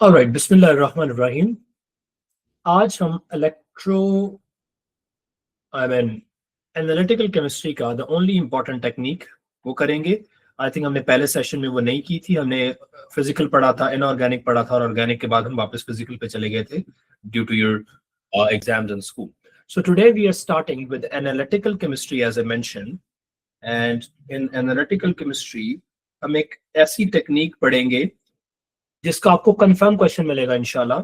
Alright, बिस्मिल्लाहिर्रहमानिर्रहीम। आज हम एनालिटिकल केमिस्ट्री का द ओनली इम्पॉर्टेंट टेक्निक वो करेंगे। आई थिंक हमने पहले सेशन में वो नहीं की थी। हमने फिजिकल पढ़ा था, इनऑर्गेनिक पढ़ा था, और ऑर्गेनिक के बाद हम वापस फिजिकल पे चले गए थे due to your exams in school. So today we are starting with analytical chemistry as I mention. And in analytical chemistry हम एक ऐसी टेक्निक पढ़ेंगे जिसका आपको कंफर्म क्वेश्चन मिलेगा इंशाल्लाह,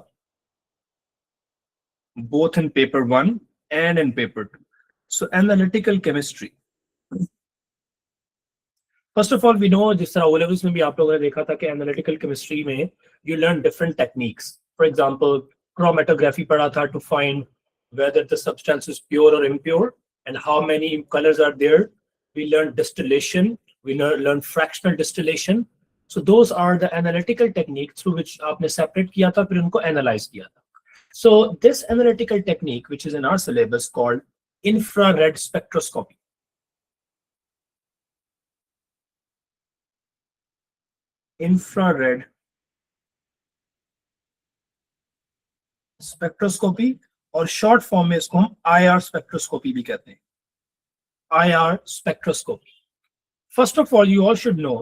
both in paper 1 and in paper 2. So analytical chemistry. First of all, we know, जिस तरह O levels में भी आप लोगों ने देखा था कि analytical chemistry में you learn different techniques. For example, chromatography पढ़ा था to find whether the substance is pure or impure and how many colors are there. We learned distillation. We learned fractional distillation. So those are the analytical techniques through which आपने separate किया था, फिर उनको analyze किया था. So this analytical technique, which is in our syllabus, called infrared spectroscopy. Infrared spectroscopy, और short form में इसको हम IR spectroscopy भी कहते हैं. IR spectroscopy. First of all, you all should know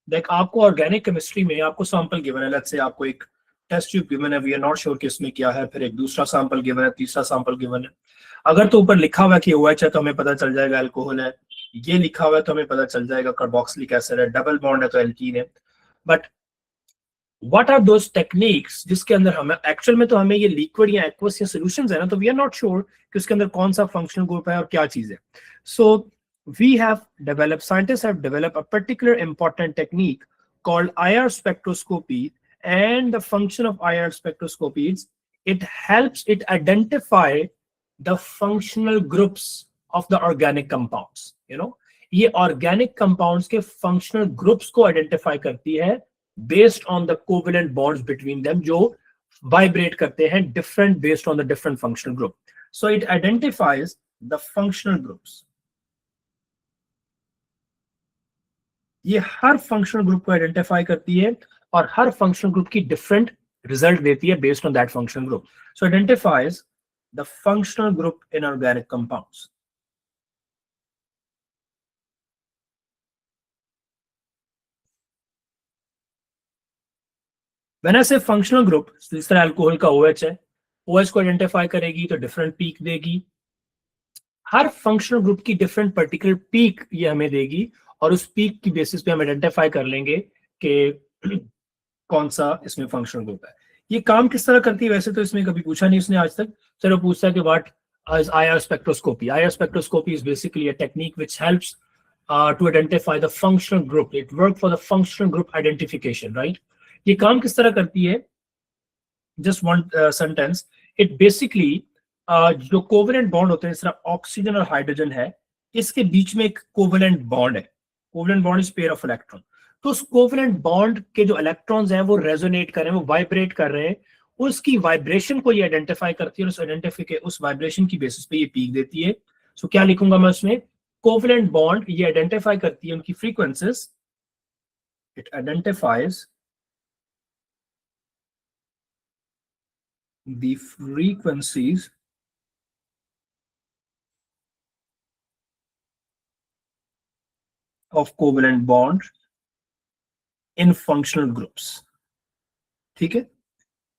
that आपको organic chemistry में आपको sample given है. Let's say आपको एक टेस्ट ट्यूब गिवन है, वी आर नॉट श्योर कि इसमें क्या है, फिर एक दूसरा सैंपल गिवन है, तीसरा सैंपल गिवन है. अगर तो ऊपर लिखा हुआ है कि OH है तो हमें पता चल जाएगा अल्कोहल है, ये लिखा हुआ है तो हमें पता चल जाएगा कार्बोक्सिलिक एसिड है, डबल बॉन्ड है तो एल्कीन है. But what are those techniques जिसके अंदर हमें एक्चुअल में तो हमें ये लिक्विड या एक्वस या सॉल्यूशंस है ना, तो वी आर नॉट श्योर कि उसके अंदर कौन सा फंक्शनल ग्रुप है और क्या चीज है. So we have developed, scientist have developed a particular important technique called IR spectroscopy. And the function of IR spectroscopy is it helps it identify the functional groups of the organic compounds. You know, ये organic compounds के functional groups को identify करती है based on the covalent bonds between them जो vibrate करते हैं different based on the different functional group. So it identifies the functional groups. ये हर functional group को identify करती है और हर फंक्शनल ग्रुप की डिफरेंट रिजल्ट देती है based on that functional group. So identifies the functional group in organic compounds. When I से functional group, जिस तरह अल्कोहल का OH है, OH को आइडेंटिफाई करेगी तो डिफरेंट पीक देगी. हर फंक्शनल ग्रुप की डिफरेंट पर्टिकुलर पीक ये हमें देगी और उस पीक की बेसिस पे हम आइडेंटिफाई कर लेंगे कि कौन सा इसमें फंक्शनल ग्रुप है. ये काम किस तरह करती है, वैसे तो इसमें कभी पूछा नहीं उसने आज तक. चलो पूछता है कि what is IR spectroscopy. IR spectroscopy is basically a technique which helps to identify the functional group. It works for the functional group identification, right? ये काम किस तरह करती है, just one sentence. It basically जो कोवेलेंट बॉन्ड होते हैं, इस तरह ऑक्सीजन और हाइड्रोजन है, इसके बीच में एक कोवेलेंट बॉन्ड है. Covalent bond is pair of electron. तो उस कोवेलेंट बॉन्ड के जो इलेक्ट्रॉन्स हैं वो रेजोनेट कर रहे हैं, वो वाइब्रेट कर रहे हैं. उसकी वाइब्रेशन को ये आइडेंटिफाई करती है और उस वाइब्रेशन की बेसिस पे ये पीक देती है. सो क्या लिखूंगा मैं उसमें, कोवेलेंट बॉन्ड ये आइडेंटिफाई करती है उनकी frequencies. It identifies the frequencies of covalent bond in functional groups. ठीक है.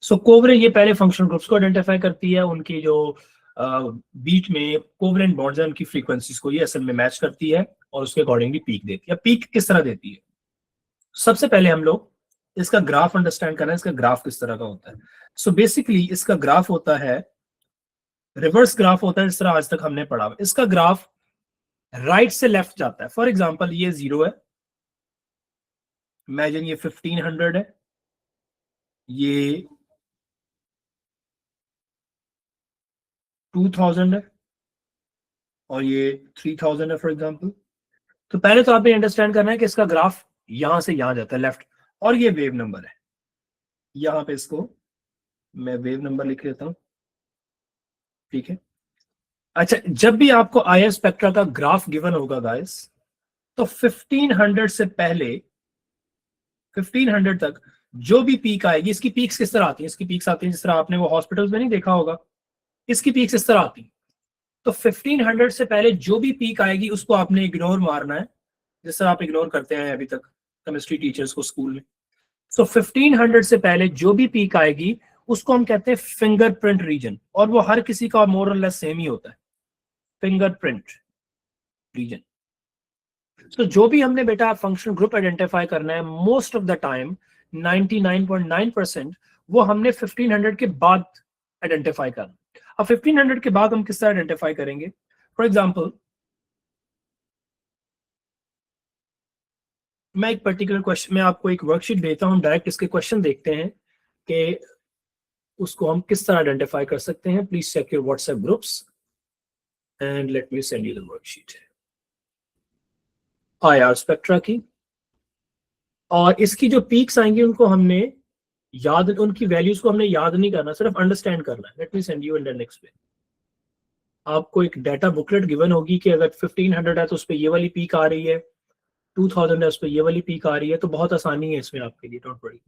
सो कोवलेंट ये पहले फंक्शनल ग्रुप्स को आइडेंटिफाई करती है, उनकी जो बीच में कोवलेंट बॉन्ड्स हैं उनकी फ्रीक्वेंसीज को ये असल में मैच करती है और उसके अकॉर्डिंगली पीक देती है. पीक किस तरह देती है, सबसे पहले हम लोग इसका ग्राफ अंडरस्टैंड करना है. इसका ग्राफ किस तरह का होता है. सो बेसिकली इसका ग्राफ होता है, रिवर्स ग्राफ होता है, जिस तरह आज तक हमने पढ़ा. इसका ग्राफ राइट से लेफ्ट जाता है. फॉर एग्जाम्पल ये 0 है, इमेजिन ये 1500 है, ये 2000 है और ये 3000 है फॉर एग्जाम्पल. तो पहले तो आपने अंडरस्टैंड करना है कि इसका ग्राफ यहां से यहां जाता है लेफ्ट, और ये वेव नंबर है. यहां पे इसको मैं वेव नंबर लिख लेता हूं. ठीक है. अच्छा, जब भी आपको IR स्पेक्ट्रा का ग्राफ गिवन होगा गाइस, तो 1500 से पहले 1500 तक जो भी पीक आएगी, इसकी पीक्स किस तरह आती है, इसकी पीक्स आती है जिस तरह आपने वो हॉस्पिटल्स में नहीं देखा होगा, इसकी पीक्स इस तरह आती है। तो 1500 से पहले जो भी पीक आएगी उसको आपने इग्नोर मारना है, जिस तरह आप इग्नोर करते हैं अभी तक केमिस्ट्री टीचर्स को स्कूल में। सो 1500 से पहले जो भी पीक आएगी उसको हम कहते हैं फिंगरप्रिंट रीजन, और वो हर किसी का मोर और लेस सेम ही होता है, फिंगरप्रिंट रीजन। तो जो भी हमने बेटा फंक्शनल ग्रुप आइडेंटिफाई करना है, मोस्ट ऑफ द टाइम 99.9% वो हमने 1500 के बाद आइडेंटिफाई करना। अब 1500 के बाद हम किस तरह आइडेंटिफाई करेंगे? फॉर एग्जांपल, मैं एक पर्टिकुलर क्वेश्चन में आपको एक वर्कशीट देता हूं, डायरेक्ट इसके क्वेश्चन देखते हैं कि उसको हम किस तरह आइडेंटिफाई कर सकते हैं। Please check your WhatsApp groups and let me send you the worksheet. IR spectra की, और इसकी जो पीक्स आएंगी उनको हमने याद, उनकी वैल्यूज को हमने याद नहीं करना, सिर्फ अंडरस्टैंड करना है। Let me send you and then explain. आपको एक डाटा बुकलेट गिवन होगी कि अगर 1500 है तो उस पर ये वाली पीक आ रही है, 2000 है उस पर ये वाली पीक आ रही है, तो बहुत आसानी है इसमें आपके लिए, don't worry.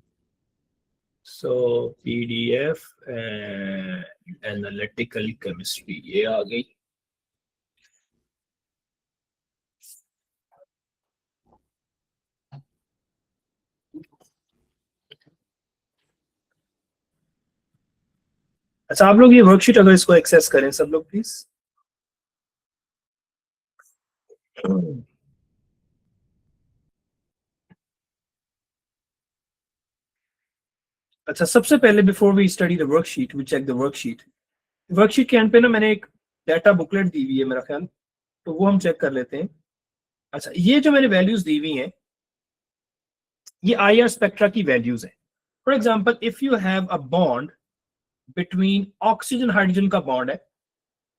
So PDF and analytical chemistry ये आ गई। अच्छा, आप लोग ये वर्कशीट अगर इसको एक्सेस करें सब लोग प्लीज। अच्छा, सबसे पहले before we study the worksheet we check the worksheet. Worksheet के एंड पे ना मैंने एक डाटा बुकलेट दी हुई है मेरा ख्याल, तो वो हम चेक कर लेते हैं। अच्छा, ये जो मैंने वैल्यूज दी हुई हैं ये आईआर स्पेक्ट्रा की वैल्यूज है। For example, if you have a bond between oxygen hydrogen का बॉन्ड है,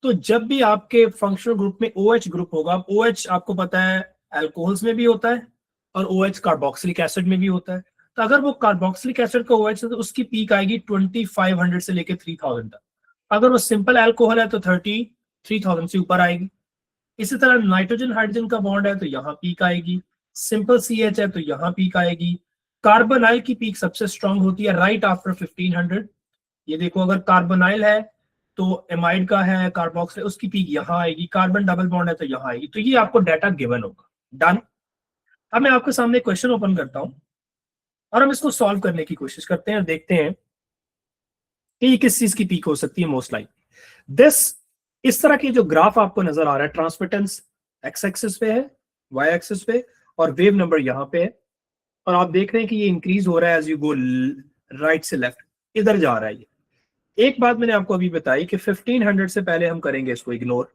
तो जब भी आपके फंक्शनल ग्रुप में OH ग्रुप होगा, OH आपको पता है अल्कोहल्स में भी होता है और OH कार्बोक्सिलिक एसिड में भी होता है। तो अगर वो कार्बोक्सिलिक एसिड का OH है तो उसकी पीक आएगी 2500 से लेकर 3000 तक। अगर वो सिंपल अल्कोहल है तो 3000 से ऊपर आएगी। इसी तरह नाइट्रोजन हाइड्रोजन का बॉन्ड है तो यहाँ पीक आएगी, सिंपल CH है तो यहाँ पीक आएगी। कार्बोनाइल की पीक सबसे स्ट्रांग होती है राइट आफ्टर 1500। ये देखो, अगर कार्बोनाइल है तो एमाइड का है कार्बोक्सिल, उसकी पीक यहाँ आएगी। कार्बन डबल बॉन्ड है तो यहाँ आएगी। तो ये आपको डाटा गिवन होगा। डन। अब मैं आपके सामने क्वेश्चन ओपन करता हूं और हम इसको सॉल्व करने की कोशिश करते हैं और देखते हैं कि ये किस चीज की पीक हो सकती है मोस्ट लाइक दिस। इस तरह की जो ग्राफ आपको नजर आ रहा है, ट्रांसमिटेंस एक्स एक्सिस पे है, वाई एक्सिस पे, और वेव नंबर यहाँ पे है, और आप देख रहे हैं कि ये इंक्रीज हो रहा है एज यू गो राइट से लेफ्ट, इधर जा रहा है ये। एक बात मैंने आपको अभी बताई कि 1500 से पहले हम करेंगे इसको इग्नोर।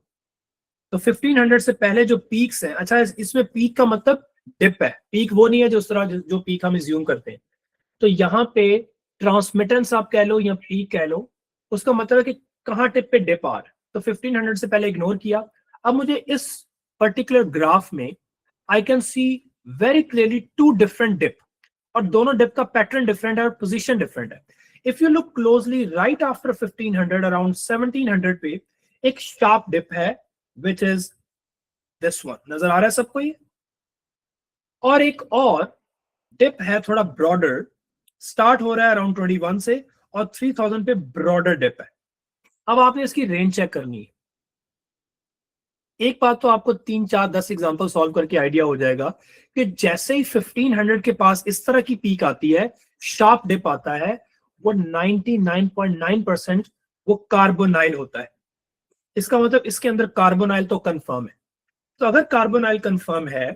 तो 1500 से पहले जो पीक्स हैं, अच्छा इसमें पीक का मतलब डिप है, पीक वो नहीं है जो उस तरह जो पीक हम इज्यूम करते हैं। तो यहाँ पे ट्रांसमिटेंस आप कह लो या पीक कह लो, उसका मतलब है कि कहाँ टिप पे डिप आ रहा है। तो 1500 से पहले इग्नोर किया। अब मुझे इस पर्टिकुलर ग्राफ में I can see very clearly two different dip, और दोनों डिप का पैटर्न डिफरेंट है और पोजीशन डिफरेंट है। If you look closely right after 1500 around 1700 पे एक शार्प डिप है विच इज दिस वन, नजर आ रहा है सबको ये। और एक और डिप है थोड़ा ब्रॉडर, स्टार्ट हो रहा है अराउंड 21 से और 3000 पे ब्रॉडर डिप है। अब आपने इसकी रेंज चेक करनी है। एक बात तो आपको 3 4 10 एग्जांपल सॉल्व करके आइडिया हो जाएगा कि जैसे ही 1500 के पास इस तरह की पीक आती है, शार्प डिप आता है, वो 99.9% वो कार्बोनाइल होता है। इसका मतलब इसके अंदर कार्बोनाइल तो कंफर्म है। तो अगर कार्बोनाइल कंफर्म है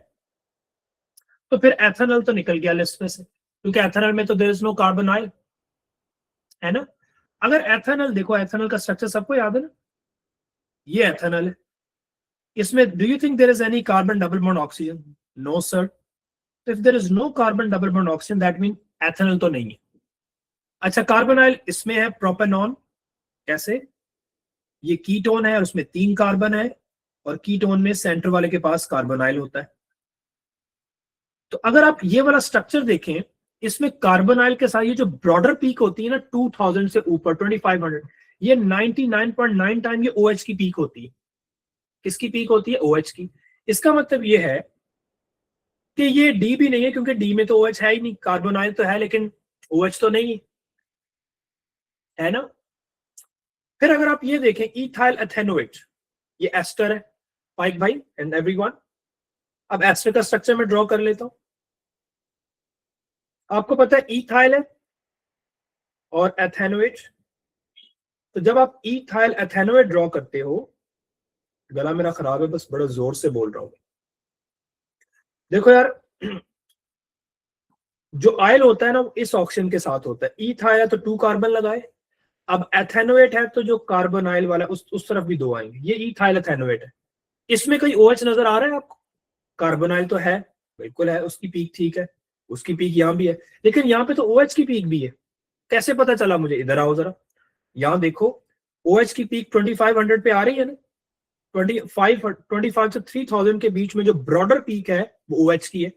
तो फिर एथेनॉल तो निकल गया लिस्ट में से, क्योंकि एथेनॉल में तो देयर इज नो कार्बोनाइल, है ना। अगर एथेनॉल, देखो एथेनॉल का स्ट्रक्चर सबको याद है ना, ये एथेनॉल है। इसमें do you think there is any carbon double bond oxygen? No sir. If there is no carbon double bond oxygen that mean ethanol तो नहीं है। अच्छा, कार्बोनाइल इसमें है प्रोपेनॉन, कैसे? ये कीटोन है और उसमें 3 कार्बन है, और कीटोन में सेंटर वाले के पास कार्बोनाइल होता है। तो अगर आप ये वाला स्ट्रक्चर देखें, इसमें कार्बोनाइल के साथ ये जो ब्रॉडर पीक होती है ना 2000 से ऊपर 2500, ये 99.9 टाइम ये OH की पीक होती है। किसकी पीक होती है? OH की। इसका मतलब ये है कि ये D भी नहीं है, क्योंकि D में तो OH है ही नहीं, कार्बोनाइल तो है लेकिन OH तो नहीं है ना। फिर अगर आप ये देखें इथाइल एथेनोएट, ये एस्टर है पाइक भाई एंड एवरीवन। अब एस्टर का स्ट्रक्चर मैं ड्रॉ कर लेता हूं। आपको पता है इथाइल है और एथेनोएट, तो जब आप इथाइल एथेनोएट ड्रॉ करते हो, गला मेरा खराब है बस बड़ा जोर से बोल रहा हूं। देखो यार, जो आयल होता है ना वो इस ऑक्सीजन के साथ होता है। इथाइल है तो 2 कार्बन लगाए। अब एथेनोएट है तो जो कार्बन आयल वाला उस तरफ भी 2 आएंगे। ये इथाइल एथेनोएट है। इसमें कोई OH नजर आ रहा है आपको? कार्बन आयल तो है, बिल्कुल है, उसकी पीक ठीक है, उसकी पीक यहाँ भी है, लेकिन यहाँ पे तो OH की पीक भी है। कैसे पता चला मुझे? इधर आओ जरा, यहाँ देखो OH की पीक 2500 पे आ रही है ना। 25 से 3000 के बीच में जो ब्रॉडर पीक है वो OH की है।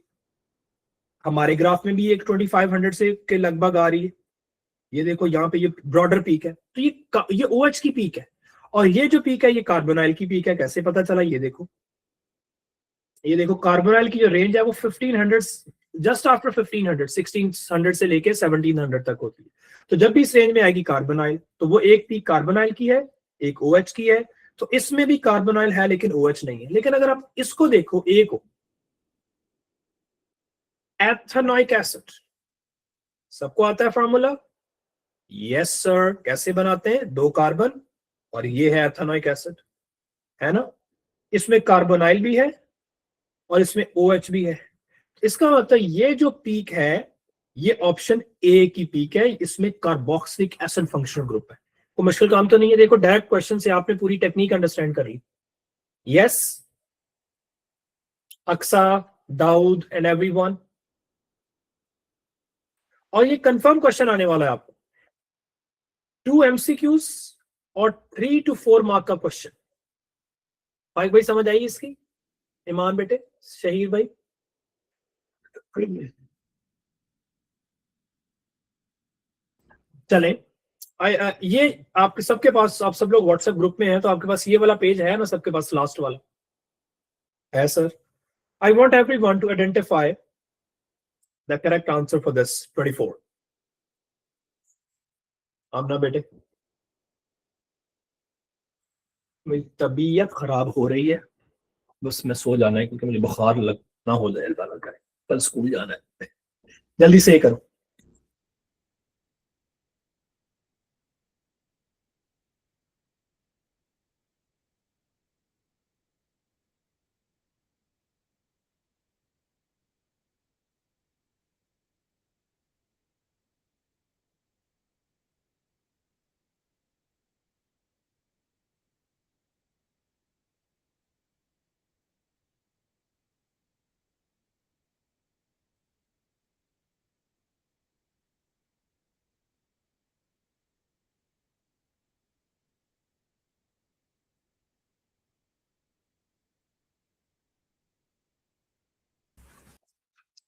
हमारे ग्राफ में भी एक 2500 से के लगभग आ रही है। ये देखो यहाँ पे ये ब्रॉडर पीक है, तो ये OH की पीक है। और ये जो पीक है ये कार्बोनाइल की पीक है। कैसे पता चला? ये देखो कार्बोनाइल की जो रेंज है वो 1500, जस्ट आफ्टर 1500, 1600 से लेके 1700 तक होती है। तो जब भी इस रेंज में आएगी कार्बोनाइल, तो वो एक पीक कार्बोनाइल की है, एक OH की है। तो इसमें भी कार्बोनाइल है लेकिन OH नहीं है। लेकिन अगर आप इसको देखो, ए को, एथेनोइक एसिड, सबको आता है फॉर्मूला? Yes sir. कैसे बनाते हैं? 2 कार्बन और ये है एथेनोइक एसिड, है ना। इसमें कार्बोनाइल भी है और इसमें OH भी है। इसका मतलब ये जो पीक है ये ऑप्शन ए की पीक है। इसमें कार्बोक्सिलिक एसिड फंक्शनल ग्रुप है। कोई मुश्किल काम तो नहीं है। देखो डायरेक्ट क्वेश्चन से आपने पूरी टेक्निक अंडरस्टैंड करी। Yes Aqsa, Dawood and everyone. और ये कंफर्म क्वेश्चन आने वाला है आपको, 2 MCQs और 3 to 4 मार्क का क्वेश्चन। भाई समझ आई इसकी? ईमान बेटे, शहीद भाई, चले। ये आपके सबके पास, आप सब लोग व्हाट्सएप ग्रुप में हैं, तो आपके पास ये वाला पेज है ना सबके पास, लास्ट वाला है sir. I want everyone to identify the correct answer for this 24। Amna बेटे, मेरी तबीयत खराब हो रही है, बस मैं सो जाना है क्योंकि मुझे बुखार लग ना हो जाए, अल्लाह ना करे, कल स्कूल जाना है। जल्दी से करो।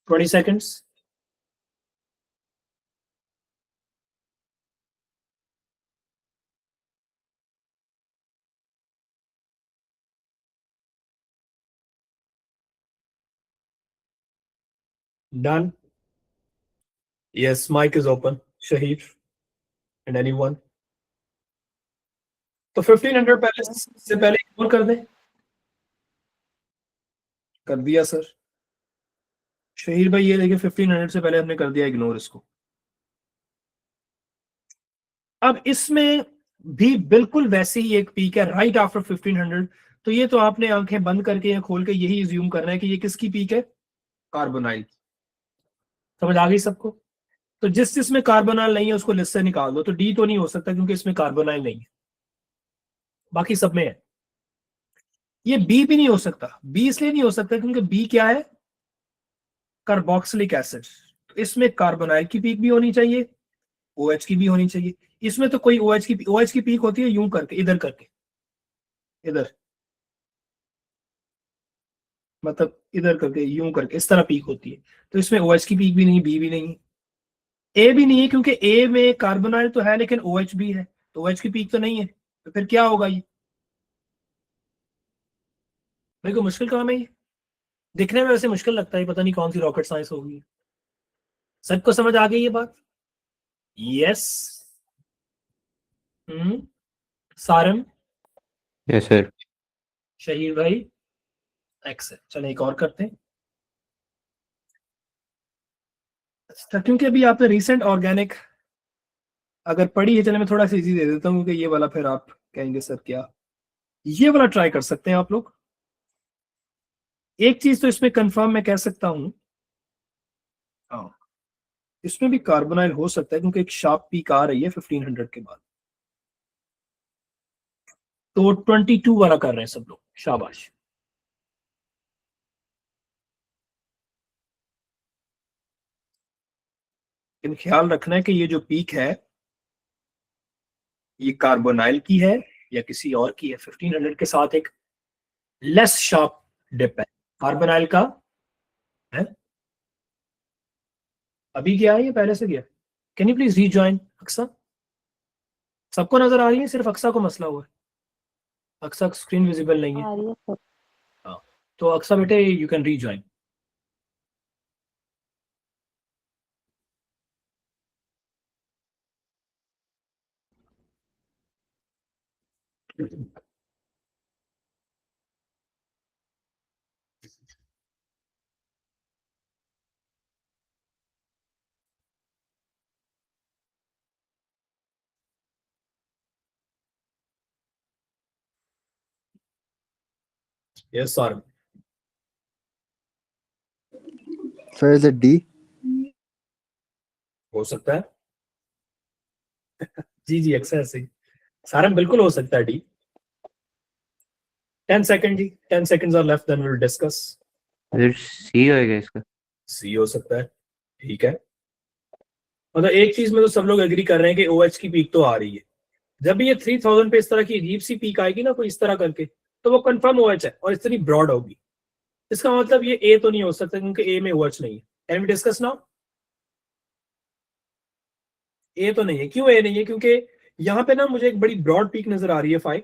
Twenty seconds. Done. Yes, mike is open, Shahid and anyone. तो 1500 पहले से पहले इग्नोर कर दें। कर दिया सर। शहीर भाई ये देखिए 1500 से पहले हमने कर दिया इग्नोर इसको। अब इसमें भी बिल्कुल वैसे ही एक पीक है राइट आफ्टर 1500। तो ये तो आपने आंखें बंद करके या खोल के यही ज्यूम करना है कि ये किसकी पीक है? कार्बोनाइल। समझ आ गई सबको? तो जिसमें कार्बोनाइल नहीं है उसको लिस्ट से निकाल दो। तो डी तो नहीं हो सकता क्योंकि इसमें कार्बोनाइल नहीं है, बाकी सब में है। ये बी भी नहीं हो सकता। बी इसलिए नहीं हो सकता क्योंकि बी क्या है? Carboxylic acid. तो इसमें कार्बोनाइल की पीक भी होनी चाहिए, OH की भी होनी चाहिए। इसमें तो कोई OH की पीक होती है यूं करके, इधर करके, इधर, मतलब इधर करके यूं करके इस तरह पीक होती है। तो इसमें OH की पीक भी नहीं, बी भी नहीं, ए भी नहीं है क्योंकि ए में कार्बोनाइल तो है लेकिन OH भी है, तो OH की पीक तो नहीं है। तो फिर क्या होगा ये? मेरे को मुश्किल काम है ये, दिखने में वैसे मुश्किल लगता है, पता नहीं कौन सी रॉकेट साइंस होगी। सबको समझ आ गई ये बात? यस। सारम। Yes sir. शहीर भाई। एक्सेल। चलो एक और करते हैं। अच्छा, क्योंकि अभी आपने रिसेंट ऑर्गेनिक अगर पढ़ी है, चलो मैं थोड़ा सा इजी दे देता हूँ, क्योंकि ये वाला फिर आप कहेंगे सर क्या। ये वाला ट्राई कर सकते हैं आप लोग। एक चीज तो इसमें कंफर्म मैं कह सकता हूँ, हाँ, इसमें भी कार्बोनाइल हो सकता है, क्योंकि एक शार्प पीक आ रही है 1500 के बाद। तो 22 वाला कर रहे हैं सब लोग, शाबाश। लेकिन ख्याल रखना है कि ये जो पीक है ये कार्बोनाइल की है या किसी और की है। 1500 के साथ एक लेस शार्प डिप है कार्बोनाइल का है। अभी गया है या पहले से गया? Can you please rejoin Aqsa? सबको नजर आ रही है, सिर्फ अक्सा को मसला हुआ है। अक्सा स्क्रीन विजिबल नहीं है। आ रही है सर। हाँ, तो अक्सा बेटे you can rejoin. Yes sir. Sir, is it D? हो सकता है। जी जी, अक्सा ऐसे ही। सारा बिल्कुल हो सकता है डी। 10 सेकंड जी, 10 seconds are left, then we will discuss. Sir C होएगा इसका। सी हो सकता है, ठीक है। मतलब एक चीज में तो सब लोग एग्री कर रहे हैं कि OH की पीक तो आ रही है। जब भी ये 3000 पे इस तरह की अजीब सी पीक आएगी ना, कोई इस तरह करके, तो वो कंफर्म OH है और इतनी ब्रॉड होगी। इसका मतलब ये ए तो नहीं हो सकता, क्योंकि ए में OH नहीं है। Can we discuss now? A तो नहीं है। क्यों ए नहीं है? क्योंकि यहाँ पे ना मुझे एक बड़ी ब्रॉड पीक नजर आ रही है 5।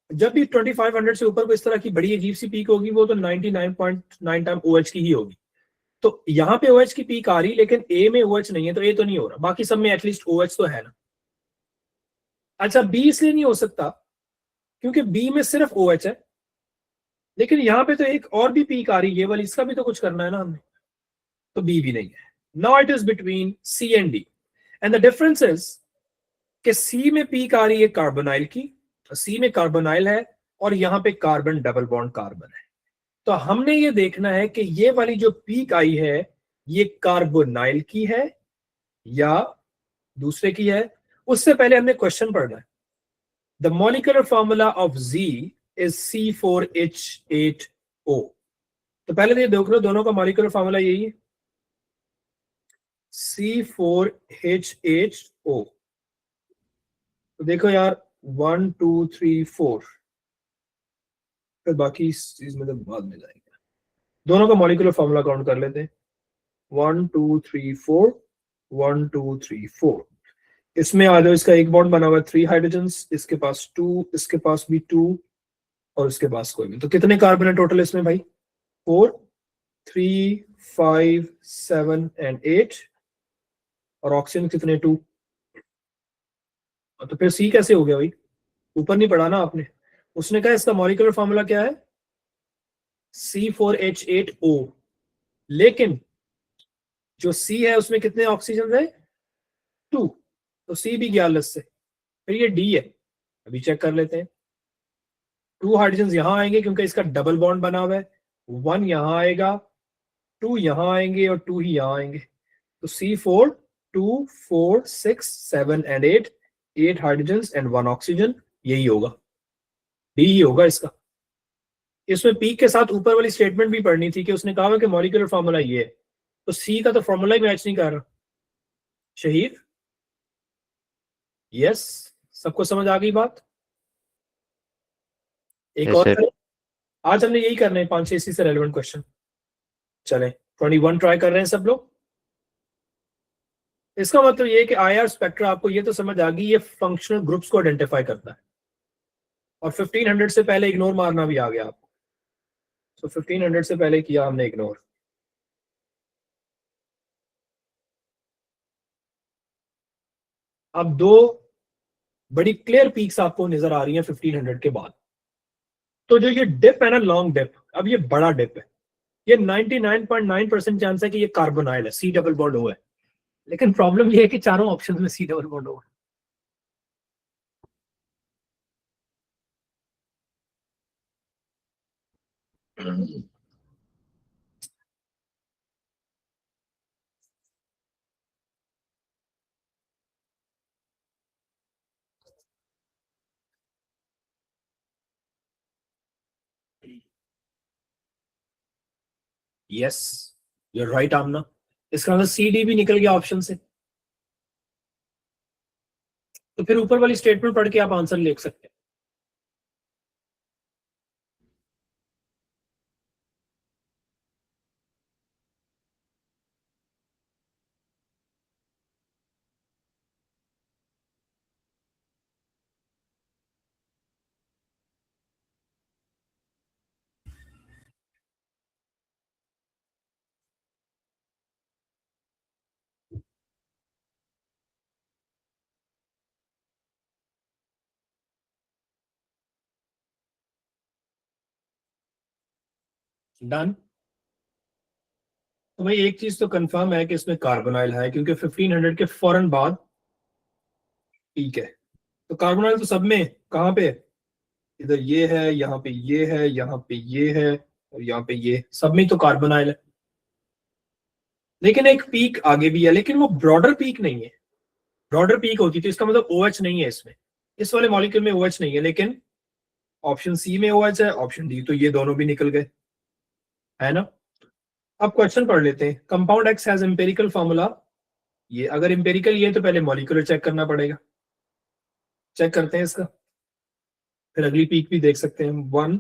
जब भी 2500 से ऊपर को इस तरह की बड़ी अजीब सी पीक होगी, वो तो 99.9 टाइम OH की ही होगी। तो यहाँ पे OH की पीक आ रही, लेकिन ए में OH नहीं है, तो ए तो नहीं हो रहा। बाकी सब में एटलीस्ट OH तो है ना। अच्छा, बी इसलिए नहीं हो सकता क्योंकि बी में सिर्फ OH है, लेकिन यहाँ पे तो एक और भी पीक आ रही है, ये वाली, इसका भी तो कुछ करना है ना हमने। तो बी भी नहीं है। Now it is between C and D, and the difference is कि सी में पीक आ रही है कार्बोनाइल की, सी में कार्बोनाइल है और यहाँ पे कार्बन डबल बॉन्ड कार्बन है। तो हमने ये देखना है कि ये वाली जो पीक आई है ये कार्बोनाइल की है या दूसरे की है। उससे पहले हमने क्वेश्चन पढ़ना है। The molecular formula of G is C4H8O। तो पहले तो ये देख लो, दोनों का मॉलिक्यूलर फॉर्मूला यही है, C4H8O। तो देखो यार, 1 2 3 4, फिर बाकी इस चीज में तो बाद में जाएगा। दोनों का मॉलिक्यूलर फॉर्मूला काउंट कर लेते हैं। 1 2 3 4, 1 2 3 4। इसमें आ जाओ, इसका एक बॉन्ड बना हुआ है 3 हाइड्रोजन्स, इसके पास 2, इसके पास भी 2 और इसके पास कोई नहीं। तो कितने कार्बन है टोटल इसमें भाई? 4, 3, 5, 7 एंड 8। और ऑक्सीजन कितने? 2। तो फिर सी कैसे हो गया भाई? ऊपर नहीं पढ़ा ना आपने? उसने कहा इसका मॉलिक्यूलर फॉर्मूला क्या है? C4H8O। लेकिन जो सी है उसमें कितने ऑक्सीजन है? 2। तो सी भी गया लिस्ट से। फिर ये डी है, अभी चेक कर लेते हैं। 2 हाइड्रोजन यहां आएंगे क्योंकि इसका डबल बॉन्ड बना हुआ है। 1 यहां आएगा, 2 यहां आएंगे और 2 ही यहां आएंगे। तो C4, 2, 4, 6, 7 and 8, 8 hydrogen and 1 oxygen. यही होगा, डी ही होगा इसका। इसमें पी के साथ ऊपर वाली स्टेटमेंट भी पढ़नी थी कि उसने कहा कि मॉलिक्यूलर फॉर्मूला ये है। तो सी का तो फॉर्मूला ही मैच नहीं कर रहा। शहीद, यस, सबको समझ आ गई बात? एक यस और सर। करें? आज हमने यही करना है, 5-6 इसी से रेलेवेंट क्वेश्चन। चले 21 ट्राई कर रहे हैं सब लोग। इसका मतलब ये है कि IR स्पेक्ट्रा आपको ये तो समझ आ गई, ये फंक्शनल ग्रुप्स को आइडेंटिफाई करता है। और 1500 से पहले इग्नोर मारना भी आ गया आपको। तो 1500 से पहले किया हमने इग्नोर। अब दो बड़ी क्लियर पीक्स आपको नजर आ रही हैं 1500 के बाद। तो जो ये डिप है ना, लॉन्ग डिप, अब ये बड़ा डिप है, ये 99.9% चांस है कि ये कार्बोनाइल है, सी डबल बॉन्ड ओ है। लेकिन प्रॉब्लम ये है कि चारों ऑप्शन में सी डबल बॉन्ड ओ है। यस, यू राइट आमना। इसका मतलब सी डी भी निकल गया ऑप्शन से। तो फिर ऊपर वाली स्टेटमेंट पढ़ के आप आंसर लिख सकते हैं। डन। तो भाई एक चीज तो कंफर्म है कि इसमें कार्बोनाइल है, क्योंकि 1500 के फौरन बाद पीक है। तो कार्बोनाइल तो सब में कहाँ पे है? इधर ये है, यहाँ पे ये है, यहाँ पे ये है, और यहाँ पे ये, सब में तो कार्बोनाइल है। लेकिन एक पीक आगे भी है, लेकिन वो ब्रॉडर पीक नहीं है। ब्रॉडर पीक होती तो इसका मतलब OH नहीं है इसमें, इस वाले मॉलिक्यूल में OH नहीं है। लेकिन ऑप्शन सी में OH है, ऑप्शन डी, तो ये दोनों भी निकल गए, है ना। अब क्वेश्चन पढ़ लेते हैं। Compound x has empirical formula. ये अगर एम्पेरिकल ये है तो पहले मॉलिक्यूलर चेक करना पड़ेगा। चेक करते हैं इसका, फिर अगली पीक भी देख सकते हैं। 1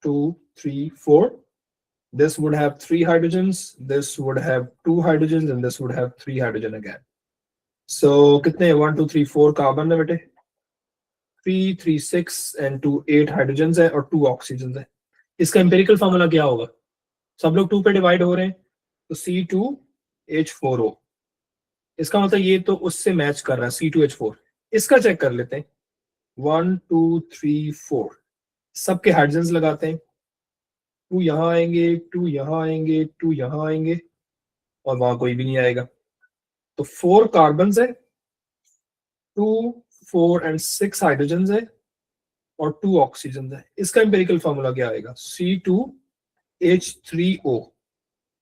2 3 4, this would have 3 hydrogens, this would have 2 hydrogens, and this would have 3 hydrogen again. So कितने 1 2 3 4 कार्बन है बेटे, 3 3 6 and 2 8 हाइड्रोजन है और 2 ऑक्सीजन है। इसका एम्पेरिकल फॉर्मूला क्या होगा? सब लोग 2 पे डिवाइड हो रहे हैं, तो C2H4O। इसका मतलब ये तो उससे मैच कर रहा है, C2H4। इसका चेक कर लेते हैं। 1 2 3 4, सबके हाइड्रोजन लगाते हैं। 2 यहाँ आएंगे, 2 यहाँ आएंगे, 2 यहाँ आएंगे, और वहां कोई भी नहीं आएगा। तो 4 कार्बन है, 2 4 एंड 6 हाइड्रोजन है, और 2 ऑक्सीजन है। इसका एम्पेरिकल फॉर्मूला क्या आएगा? C2H3O।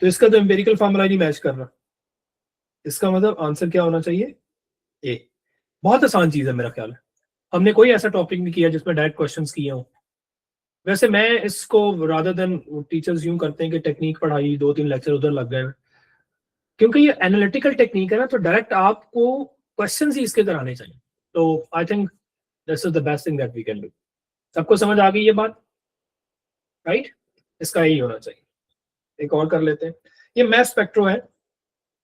तो इसका तो एम्पेरिकल फॉर्मूला नहीं मैच कर रहा। इसका मतलब आंसर क्या होना चाहिए? ए। बहुत आसान चीज है मेरा ख्याल है। हमने कोई ऐसा टॉपिक नहीं किया जिसमें डायरेक्ट क्वेश्चंस किए हों। वैसे मैं इसको रादर देन, टीचर्स यूं करते हैं कि टेक्निक पढ़ाई, 2 3 लेक्चर उधर लग गए, क्योंकि ये एनालिटिकल टेक्निक है ना, तो डायरेक्ट आपको क्वेश्चंस ही इसके कराने चाहिए। तो I think this is the best thing that we can do. सबको समझ आ गई ये बात, राइट? इसका यही होना चाहिए। एक और कर लेते हैं। ये मैथ स्पेक्ट्रो है,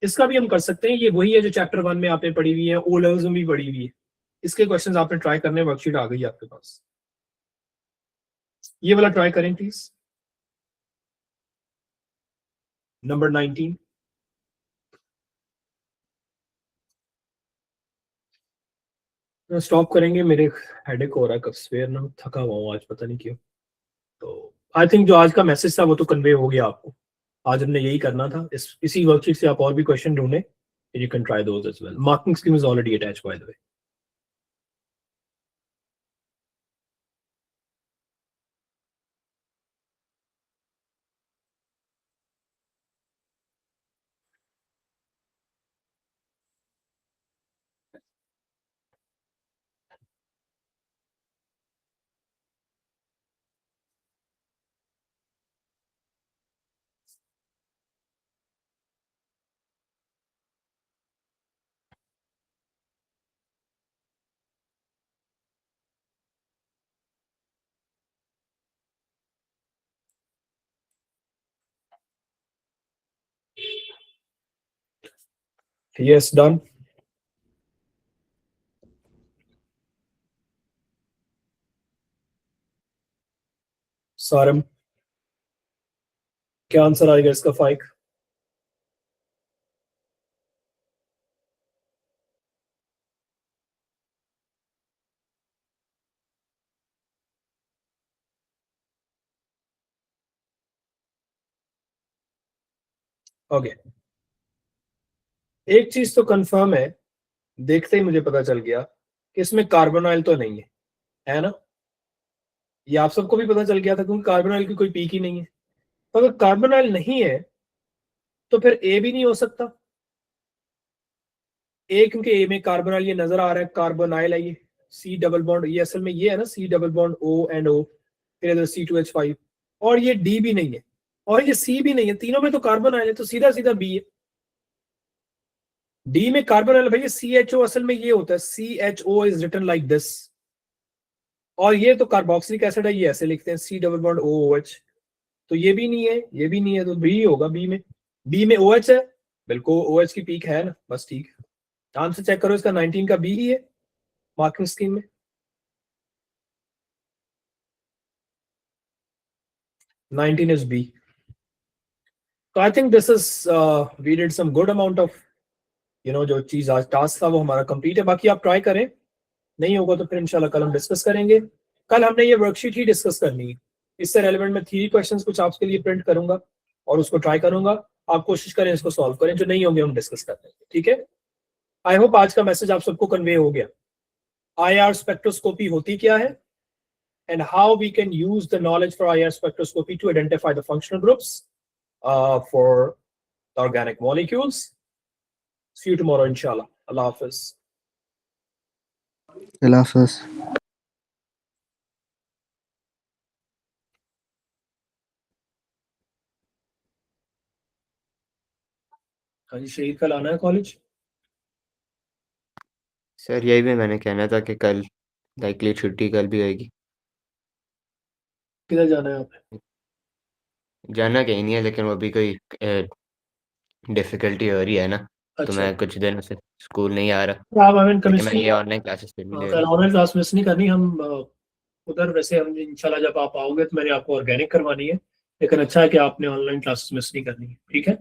इसका भी हम कर सकते हैं। ये वही है जो चैप्टर 1 में आपने पढ़ी हुई है, ओ लेवल्स में भी पढ़ी हुई है। इसके क्वेश्चंस आपने ट्राई करने, वर्कशीट आ गई है आपके पास। ये वाला ट्राई करें प्लीज, नंबर 19। स्टॉप करेंगे, मेरे हेडेक हो रहा है, कब सवेर ना थका हुआ हूँ आज, पता नहीं क्यों। तो आई थिंक जो आज का मैसेज था वो तो कन्वे हो गया आपको। आज हमने यही करना था। इसी वर्कशीट से आप और भी क्वेश्चन ढूंढें, you can try those as well. Marking scheme is already attached by the way. Yes, done. सारम, क्या आंसर आएगा इसका? 5। ओके, एक चीज तो कंफर्म है, देखते ही मुझे पता चल गया कि इसमें कार्बोनाइल तो नहीं है ना? ये आप सबको भी पता चल गया था क्योंकि कार्बोनाइल की कोई पीक ही नहीं है। तो अगर कार्बोनाइल नहीं है तो फिर ए भी नहीं हो सकता। ए क्योंकि ए में कार्बोनाइल ये नजर आ रहा है, कार्बोनाइल है ये, सी डबल बॉन्ड, ये असल में ये है ना, C double bond O and O, फिर इधर C2H5, और ये डी भी नहीं है और ये सी भी नहीं है, तीनों में तो कार्बोनाइल है, तो सीधा सीधा बी है। डी में कार्बोनाइल भैया CHO असल में ये होता है, CHO is written like this, और ये तो कार्बोक्सिलिक एसिड है, ये ऐसे लिखते हैं सी डबल बॉन्ड OOH, तो ये भी नहीं है, ये भी नहीं है, तो बी होगा। बी में OH है, बिल्कुल OH की पीक है ना, बस ठीक है। आंसर चेक करो, इसका 19 का बी ही है मार्किंग स्कीम में। 19 is B. So I think this is we did some good amount of जो चीज आज टास्क था वो हमारा कंप्लीट है। बाकी आप ट्राई करें, नहीं होगा तो फिर इंशाल्लाह कल हम डिस्कस करेंगे। कल हमने ये वर्कशीट ही डिस्कस करनी है, इससे रेलेवेंट मैं 3 क्वेश्चंस कुछ आपके लिए प्रिंट करूंगा और उसको ट्राई करूंगा। आप कोशिश करें इसको सॉल्व करें, जो नहीं होंगे हम डिस्कस करते हैं, ठीक है? आई होप आज का मैसेज आप सबको कन्वे हो गया। IR स्पेक्ट्रोस्कोपी होती क्या है and how we can use the knowledge for IR spectroscopy to identify the functional groups for the organic molecules. See you tomorrow, inshallah. Allah Hafiz. Allah Hafiz. हाँ जी, शहीद कल आना है कॉलेज? सर यही भी मैंने कहना था कि कल लाइकली छुट्टी कल भी होगी। किधर जाना है आप? जाना कहीं नहीं है, लेकिन वो भी कोई डिफिकल्टी हो रही है ना, तो अच्छा, मैं कुछ दिनों से स्कूल नहीं आ रहा, तो आप हमें लेकिन मैं केमिस्ट्री ये ऑनलाइन क्लासेस फिर भी ले कल रहा ऑनलाइन क्लास मिस नहीं करनी हम उधर। वैसे हम इंशाल्लाह जब आप आओगे तो मैंने आपको ऑर्गेनिक करवानी है, लेकिन अच्छा है कि आपने ऑनलाइन क्लासेस मिस नहीं करनी है, ठीक है?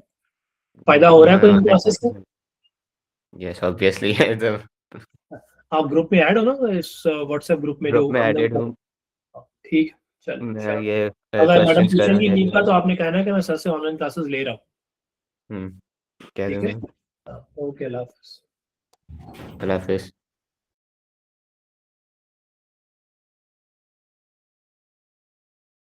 फायदा हो हूँ। रहा है मैं कोई इन ऑनलाइन क्लासेस का? यस ऑब्वियसली है, तो आप ग्रुप में ऐड हो ना, इस व्हाट्सएप ग्रुप में जो ग्रुप में ऑनलाइन एडेड हूँ। क्लास? ठीक है, चलो मैं इंशाल्लाह। ये अगर मैडम क्वेश्चंस पूछेंगी करूँगा नीम का तो तो आपने कहना है कि मैं सर से ऑनलाइन क्लासेस ले रहा हूँ, कह ठीक है? दूंगा। ओके, अल्लाह हाफिज़। अल्लाह हाफिज़।